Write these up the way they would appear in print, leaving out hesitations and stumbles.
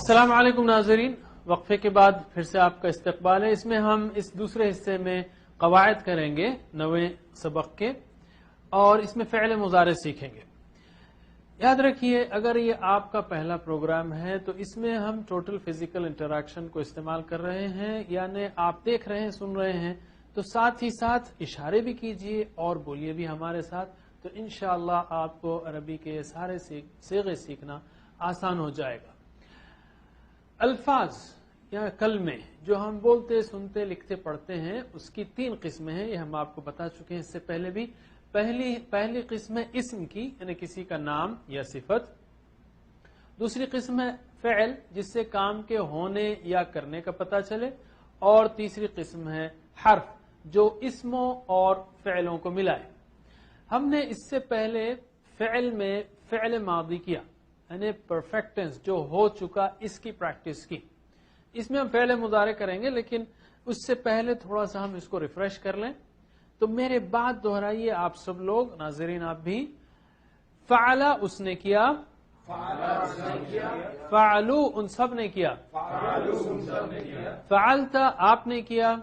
السلام علیکم ناظرین، وقفے کے بعد پھر سے آپ کا استقبال ہے۔ اس میں ہم اس دوسرے حصے میں قواعد کریں گے 9ویں سبق کے، اور اس میں فعل مضارع سیکھیں گے۔ یاد رکھیے، اگر یہ آپ کا پہلا پروگرام ہے تو اس میں ہم ٹوٹل فزیکل انٹریکشن کو استعمال کر رہے ہیں، یعنی آپ دیکھ رہے ہیں، سن رہے ہیں، تو ساتھ ہی ساتھ اشارے بھی کیجئے اور بولیے بھی ہمارے ساتھ، تو انشاءاللہ آپ کو عربی کے سارے صیغے سیکھنا آسان ہو جائے گا۔ الفاظ یا کلمے جو ہم بولتے، سنتے، لکھتے، پڑھتے ہیں، اس کی 3 قسمیں ہیں، یہ ہم آپ کو بتا چکے ہیں اس سے پہلے بھی۔ پہلی قسم ہے اسم کی، یعنی کسی کا نام یا صفت۔ دوسری قسم ہے فعل، جس سے کام کے ہونے یا کرنے کا پتہ چلے، اور تیسری قسم ہے حرف، جو اسموں اور فعلوں کو ملائے۔ ہم نے اس سے پہلے فعل میں فعل ماضی کیا، یعنی پرفیکٹ ٹینس جو ہو چکا، اس کی پریکٹس کی۔ اس میں ہم فعل مضارع کریں گے، لیکن اس سے پہلے تھوڑا سا ہم اس کو ریفریش کر لیں۔ تو میرے بعد دہرائیے آپ سب لوگ، ناظرین آپ بھی۔ فعلا اس نے کیا، فعلو ان سب نے کیا، فعلتا آپ نے کیا،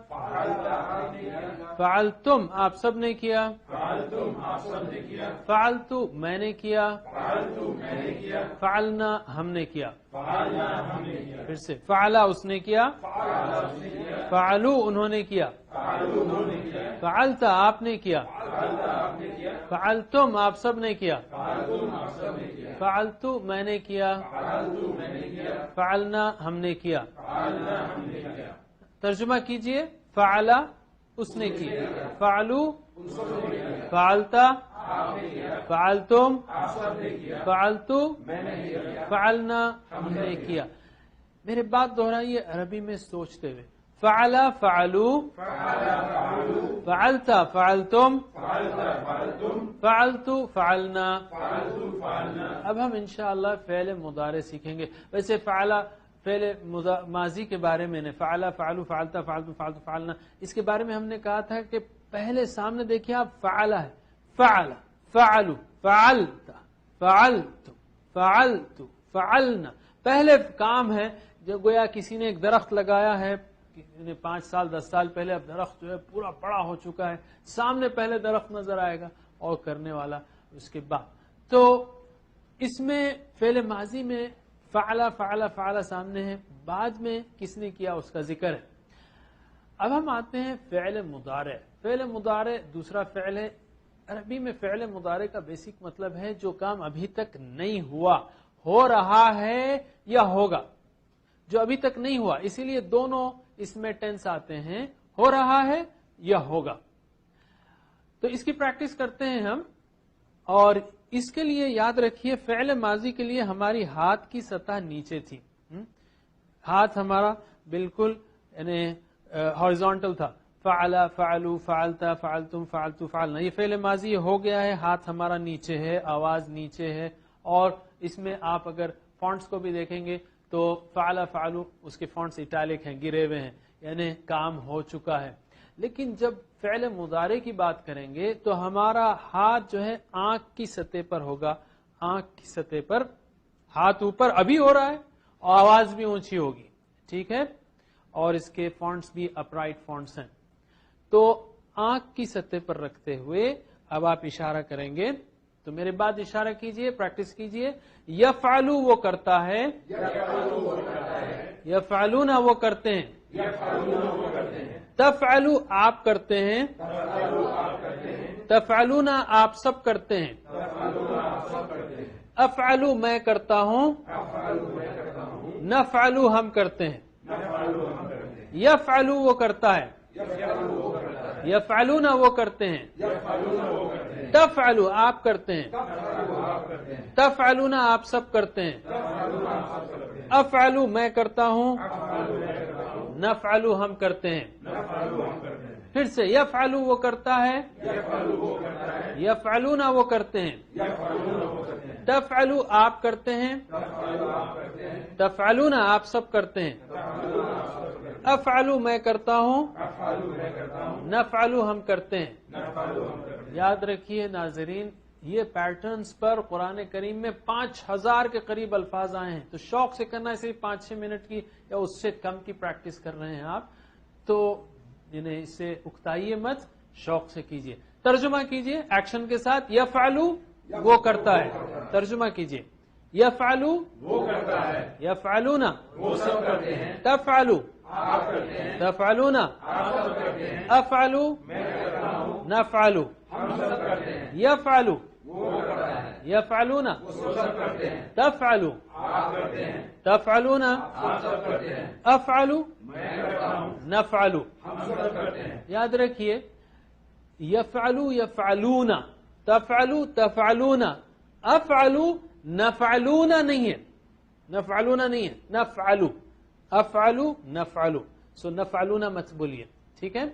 فعلتم آپ سب نے کیا، فعلتو میں نے کیا، فعلنا ہم نے کیا۔ پھر سے، فعلا اس نے کیا، فعلو انہوں نے کیا، فعلتا آپ نے کیا، فعلتم آپ سب نے کیا، فعلتو میں نے کیا، فعلنا ہم نے کیا۔ ترجمہ کیجئے، فعلا اس نے کی، فعلو فعلتا فعلتم فعلتو فعلنا ہم نے کیا۔ میرے بات دہرائیے عربی میں سوچتے ہوئے۔ فعلا فعلو، فعلتا فعلتم، فعلتو فعلنا۔ اب ہم انشاءاللہ فعل مضارع سیکھیں گے۔ ویسے فعلا فعل ماضی کے بارے میں نے فعلا فعلو فعلتا فعلتو فعلتو فعلنا، اس کے بارے میں ہم نے کہا تھا کہ پہلے سامنے دیکھیے آپ، فعلا ہے، فعلا فعلو فعلتا فعلتو فعلتو فعلنا، پہلے کام ہے۔ جو گویا کسی نے ایک درخت لگایا ہے 5 سال 10 سال پہلے، اب درخت جو ہے پورا بڑا ہو چکا ہے، سامنے پہلے درخت نظر آئے گا اور کرنے والا اس کے بعد۔ تو اس میں فعل ماضی میں فعلا فعلا فعلا سامنے ہے، بعد میں کس نے کیا اس کا ذکر ہے۔ اب ہم آتے ہیں فعل مضارع۔ فعل مضارع دوسرا فعل ہے۔ عربی میں فعل مضارع کا بیسک مطلب ہے جو کام ابھی تک نہیں ہوا، ہو رہا ہے یا ہوگا۔ جو ابھی تک نہیں ہوا، اسی لیے دونوں اس میں ٹینس آتے ہیں، ہو رہا ہے یا ہوگا۔ تو اس کی پریکٹس کرتے ہیں ہم، اور اس کے لیے یاد رکھیے فعل ماضی کے لیے ہماری ہاتھ کی سطح نیچے تھی، ہاتھ ہمارا بالکل یعنی ہاریزونٹل تھا۔ فعلا فعلو فعلتا فعلتم فعلتو فعلنا، یہ فعل ماضی ہو گیا ہے، ہاتھ ہمارا نیچے ہے، آواز نیچے ہے، اور اس میں آپ اگر فونٹس کو بھی دیکھیں گے تو فعلا فعلو اس کے فونٹس اٹیلک ہیں، گرے ہوئے ہیں، یعنی کام ہو چکا ہے۔ لیکن جب فعل مضارع کی بات کریں گے تو ہمارا ہاتھ جو ہے آنکھ کی سطح پر ہوگا، آنکھ کی سطح پر، ہاتھ اوپر ابھی ہو رہا ہے اور آواز بھی اونچی ہوگی، ٹھیک ہے، اور اس کے فونٹس بھی اپرائٹ فونٹس ہیں۔ تو آنکھ کی سطح پر رکھتے ہوئے اب آپ اشارہ کریں گے، تو میرے بعد اشارہ کیجئے، پریکٹس کیجئے۔ یفعلو وہ کرتا ہے، یفعلونا وہ کرتے ہیں، تفعلو آپ کرتے ہیں، تفعلونا آپ سب کرتے ہیں، افعلو میں کرتا ہوں، نفعلو ہم کرتے ہیں، یفعلو وہ کرتا ہے، یفعلونا وہ کرتے ہیں، تفعلو آپ کرتے ہیں، تفعلونا آپ سب کرتے ہیں، افعلو میں کرتا ہوں، نفعلو ہم کرتے ہیں۔ پھر سے، یفعلو وہ کرتا ہے، یفعلونا وہ کرتے ہیں، تفعلو آپ کرتے ہیں، تفعلونا آپ سب کرتے ہیں، افعلو میں کرتا ہوں، نفعلو ہم کرتے ہیں۔ یاد رکھیے ناظرین، یہ پیٹرنز پر قرآن کریم میں 5000 کے قریب الفاظ آئے ہیں. تو شوق سے کرنا ہے, صرف 5-6 منٹ کی یا اس سے کم کی پریکٹس کر رہے ہیں آپ, تو انہیں اس سے اکتائیے مت, شوق سے کیجئے. ترجمہ کیجئے ایکشن کے ساتھ. یفعلو وہ کرتا ہے. ترجمہ کیجئے. یفعلو وہ کرتا ہے. یفعلون وہ سب کرتے ہیں. تفعلو آپ کرتے ہیں. تفعلون آپ سب کرتے ہیں. افعلو میں کرتا ہوں. نفعلو ہم سب کرتے ہیں. یفعلو وہ کرتا ہے. یفعلون وہ سب کرتے ہیں. تفعلو آپ کرتے ہیں. تفعلون آپ سب کرتے ہیں. افعلو میں کرتا ہوں. نفعلو ہم سب کرتے ہیں. یاد رکھیے یفعلو یفعلون, تفعلو تفعلون, افعلو نفعلون نہیں ہے. نفعلون نہیں ہے, نفعلو. افعلو نفعلو. سو نفعلون مت بولیے, ٹھیک ہے.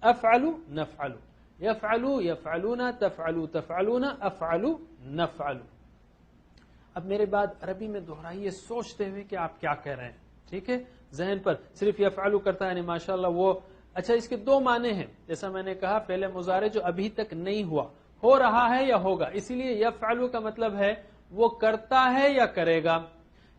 افعلو نفعلو. یفعلو یفعلون, تفعلو تفعلون, افعلو نفعلو. اب میرے بعد عربی میں دہرائیے سوچتے ہوئے کہ آپ کیا کہہ رہے ہیں, ٹھیک ہے. ذہن پر صرف یفعلو کرتا ہے یعنی ماشاءاللہ وہ. اچھا, اس کے 2 معنی ہیں. جیسا میں نے کہا فعل مضارع جو ابھی تک نہیں ہوا, ہو رہا ہے یا ہوگا, اسی لیے یفعلو کا مطلب ہے وہ کرتا ہے یا کرے گا.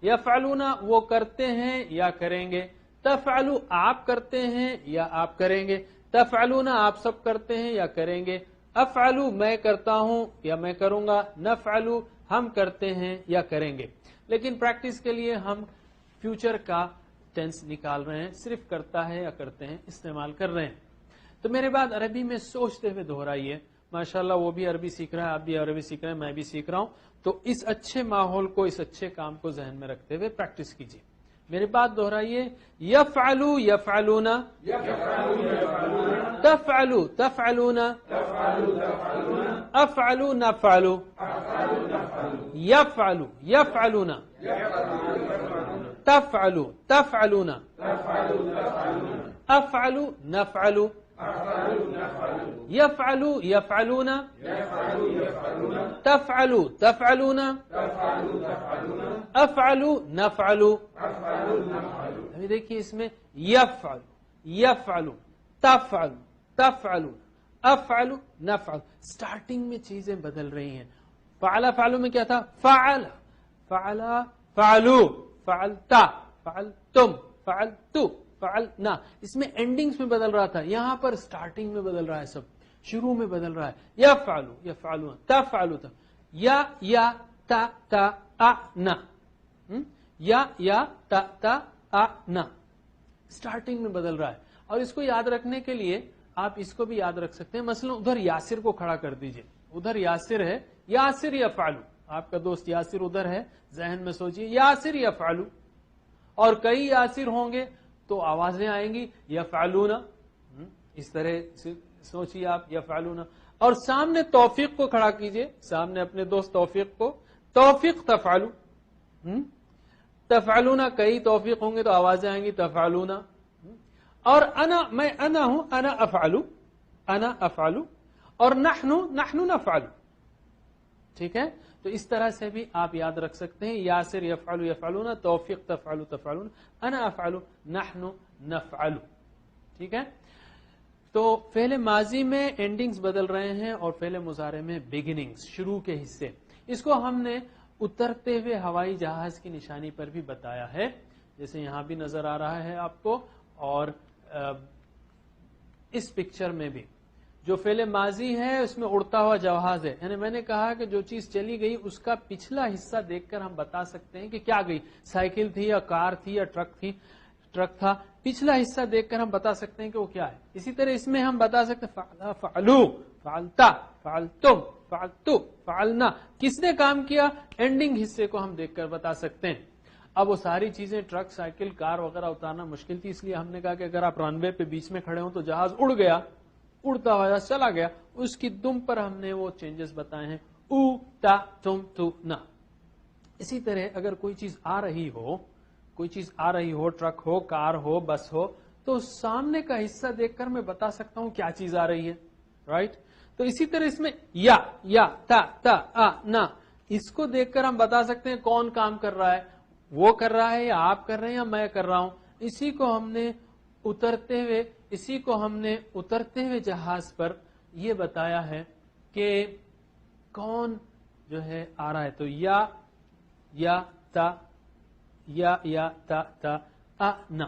یفعلون وہ کرتے ہیں یا کریں گے. تفعلو آپ کرتے ہیں یا آپ کریں گے. تفعلون آپ سب کرتے ہیں یا کریں گے. افعلو میں کرتا ہوں یا میں کروں گا. نفعلو ہم کرتے ہیں یا کریں گے. لیکن پریکٹس کے لیے ہم فیوچر کا ٹینس نکال رہے ہیں, صرف کرتا ہے یا کرتے ہیں استعمال کر رہے ہیں. تو میرے بعد عربی میں سوچتے ہوئے دہرائیے. ماشاءاللہ وہ بھی عربی سیکھ رہا ہے, آپ بھی عربی سیکھ رہے ہیں, میں بھی سیکھ رہا ہوں. تو اس اچھے ماحول کو, اس اچھے کام کو ذہن میں رکھتے ہوئے پریکٹس کیجیے. میری بات دہرائیے. یفعلو یفعلون, تفعلو تفعلون, افعلو نفعلو, یفعلو یفعلون, تفعلو تفعلون, افعلو نفعلو, یفعلو یفعلون, تفعلو تفعلون, افعلو نفعلو. ابھی دیکھیے اس میں یفعلو یفعلو, تفعلو تفعلو, افعلو نفعلو. سٹارٹنگ میں چیزیں بدل رہی ہیں. فعلا فعلو میں کیا تھا؟ فعل فعلا فعلو, فعلتا فعلتم, فعلتو فعلنا. اس میں اینڈنگز میں بدل رہا تھا, یہاں پر سٹارٹنگ میں بدل رہا ہے, سب شروع میں بدل رہا ہے. یفعلو یفعلون, تفعلو تف, یا تا تا ا نا, یا تا تا ا نا, سٹارٹنگ میں بدل رہا ہے. اور اس کو یاد رکھنے کے لیے آپ اس کو بھی یاد رکھ سکتے ہیں. مثلا ادھر یاسر کو کھڑا کر دیجئے, ادھر یاسر ہے, یاسر یفعلو, آپ کا دوست یاسر ادھر ہے, ذہن میں سوچئے یاسر یفعلو. اور کئی یاسر ہوں گے تو آوازیں آئیں گی یفعلون, اس طرح سوچئے آپ یفعلون. اور سامنے توفیق کو کھڑا کیجئے, سامنے اپنے دوست توفیق کو, توفیق تفعلو. تفعلون, کئی توفیق ہوں گے تو آوازیں آئیں گی تفعلون. اور انا, میں انا ہوں, انا افعلو, انا افعلو. اور نحن نفعلو. ٹھیک ہے, تو اس طرح سے بھی آپ یاد رکھ سکتے ہیں. یاسر یفعلو یفعلون, توفیق تفعلو تفعلون, انا افعلو, نحن نفعلو. ٹھیک ہے. تو فعل ماضی میں اینڈنگز بدل رہے ہیں اور فعل مضارع میں بگننگز, شروع کے حصے. اس کو ہم نے اترتے ہوئے ہوائی جہاز کی نشانی پر بھی بتایا ہے, جیسے یہاں بھی نظر آ رہا ہے آپ کو, اور اس پکچر میں بھی. جو فعل ماضی ہے اس میں اڑتا ہوا جہاز ہے, یعنی میں نے کہا کہ جو چیز چلی گئی اس کا پچھلا حصہ دیکھ کر ہم بتا سکتے ہیں کہ کیا گئی, سائیکل تھی یا کار تھی یا ٹرک تھا. پچھلا حصہ دیکھ کر ہم بتا سکتے ہیں کہ وہ کیا ہے. اسی طرح اس میں ہم بتا سکتے ہیں فعلا فعلو, فعلتا فعلتم, فعلتو فعلنا, کس نے کام کیا, اینڈنگ حصے کو ہم دیکھ کر بتا سکتے ہیں. اب وہ ساری چیزیں ٹرک, سائیکل, کار وغیرہ اتارنا مشکل تھی, اس لیے ہم نے کہا کہ اگر آپ رن وے پہ بیچ میں کھڑے ہوں تو جہاز اڑ گیا, اڑتا ہوا چلا گیا, اس کی دم پر ہم نے وہ چینجز بتائے ہیں, او تا تم تو نا. اسی طرح اگر کوئی چیز آ رہی ہو, ٹرک ہو, کار ہو, بس ہو, تو سامنے کا حصہ دیکھ کر میں بتا سکتا ہوں کیا چیز آ رہی ہے, رائٹ. تو اسی طرح اس میں یا تا آ نا, اس کو دیکھ کر ہم بتا سکتے ہیں کون کام کر رہا ہے, وہ کر رہا ہے یا آپ کر رہے ہیں یا میں کر رہا ہوں. اسی کو ہم نے اترتے ہوئے جہاز پر یہ بتایا ہے کہ کون جو ہے آ رہا ہے، تو یا تا یا تا نا.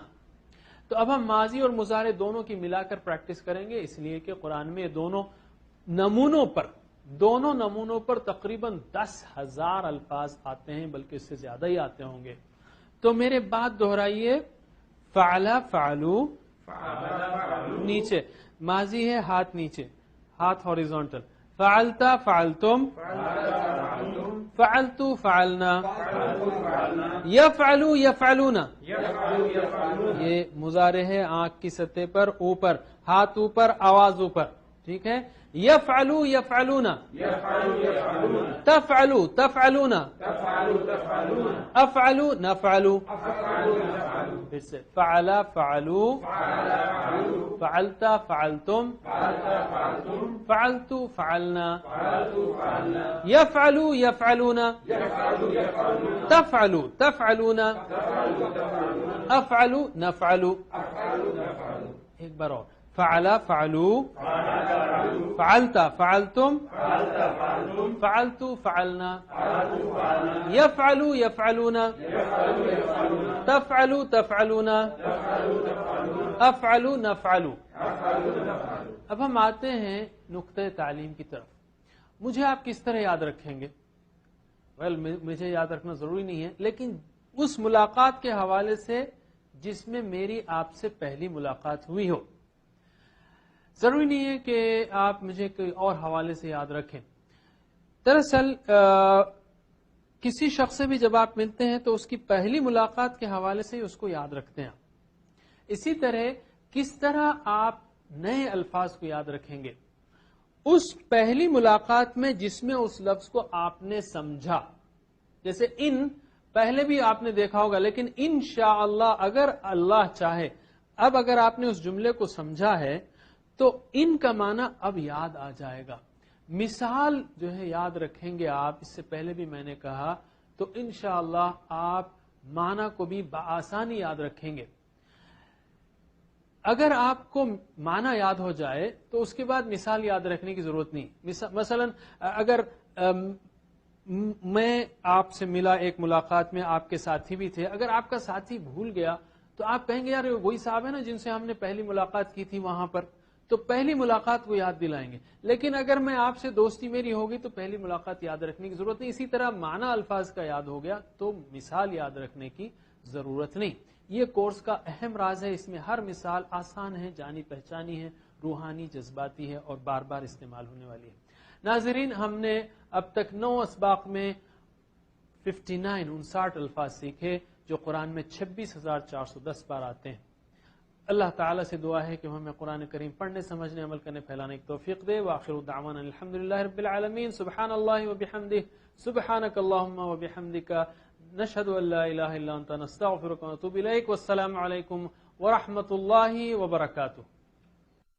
تو اب ہم ماضی اور مضارع دونوں کی ملا کر پریکٹس کریں گے، اس لیے کہ قرآن میں دونوں نمونوں پر تقریباً 10,000 الفاظ آتے ہیں، بلکہ اس سے زیادہ ہی آتے ہوں گے. تو میرے بات دہرائیے، فعلا فعلو، نیچے ماضی ہے، ہاتھ نیچے، ہاتھ ہاریزونٹل. فعلتا فعلتم، فعلتو فعلنا، یفعلو یفعلون، یہ مضارع ہے آنکھ کی سطح پر، اوپر ہاتھ اوپر، آواز اوپر. ٹھیک ہے. یفعلو یفعلون، تفعلو تفعلون، افعلو نفعلو. پھر سے فعلا فعلو، فعلتا فعلتم، فعلتو فعلنا، یفعلو یفعلون، تفعلو تفعلون، افعلو نفعلو. ایک بار اور، فعلا فعلو، فعلتا فعلتم، فعلتو فعلنا، یفعلو یفعلون، تفعلو تفعلون، افعلو نفعلو. اب ہم آتے ہیں نقطہ تعلیم کی طرف. مجھے آپ کس طرح یاد رکھیں گے؟ مجھے یاد رکھنا ضروری نہیں ہے، لیکن اس ملاقات کے حوالے سے جس میں میری آپ سے پہلی ملاقات ہوئی ہو. ضروری نہیں ہے کہ آپ مجھے کوئی اور حوالے سے یاد رکھیں. دراصل کسی شخص سے بھی جب آپ ملتے ہیں تو اس کی پہلی ملاقات کے حوالے سے ہی اس کو یاد رکھتے ہیں. اسی طرح کس طرح آپ نئے الفاظ کو یاد رکھیں گے؟ اس پہلی ملاقات میں جس میں اس لفظ کو آپ نے سمجھا. جیسے ان پہلے بھی آپ نے دیکھا ہوگا، لیکن انشاءاللہ اگر اللہ چاہے، اب اگر آپ نے اس جملے کو سمجھا ہے تو ان کا معنی اب یاد آ جائے گا. مثال جو ہے یاد رکھیں گے آپ، اس سے پہلے بھی میں نے کہا، تو انشاءاللہ آپ معنی کو بھی بآسانی یاد رکھیں گے. اگر آپ کو معنی یاد ہو جائے تو اس کے بعد مثال یاد رکھنے کی ضرورت نہیں. مثلا اگر میں آپ سے ملا ایک ملاقات میں، آپ کے ساتھی بھی تھے، اگر آپ کا ساتھی بھول گیا تو آپ کہیں گے یار وہی صاحب ہے نا جن سے ہم نے پہلی ملاقات کی تھی وہاں پر، تو پہلی ملاقات کو یاد دلائیں گے. لیکن اگر میں آپ سے دوستی میری ہوگی تو پہلی ملاقات یاد رکھنے کی ضرورت نہیں. اسی طرح معنی الفاظ کا یاد ہو گیا تو مثال یاد رکھنے کی ضرورت نہیں. یہ کورس کا اہم راز ہے، اس میں ہر مثال آسان ہے، جانی پہچانی ہے، روحانی جذباتی ہے اور بار بار استعمال ہونے والی ہے. ناظرین، ہم نے اب تک 9 اسباق میں 59 الفاظ سیکھے جو قرآن میں 26,410 بار آتے ہیں. اللہ تعالیٰ سے دعا ہے کہ ہمیں قرآن کریم پڑھنے، سمجھنے، عمل کرنے، پھیلانے کی توفیق دے. وآخر دعوانا الحمدللہ رب العالمین. سبحان اللہ وبحمدہ، سبحانک اللہم وبحمدک، نشہد ان لا الہ الا انت، نستغفرک ونتوب الیک. والسلام علیکم ورحمۃ اللہ وبرکاتہ.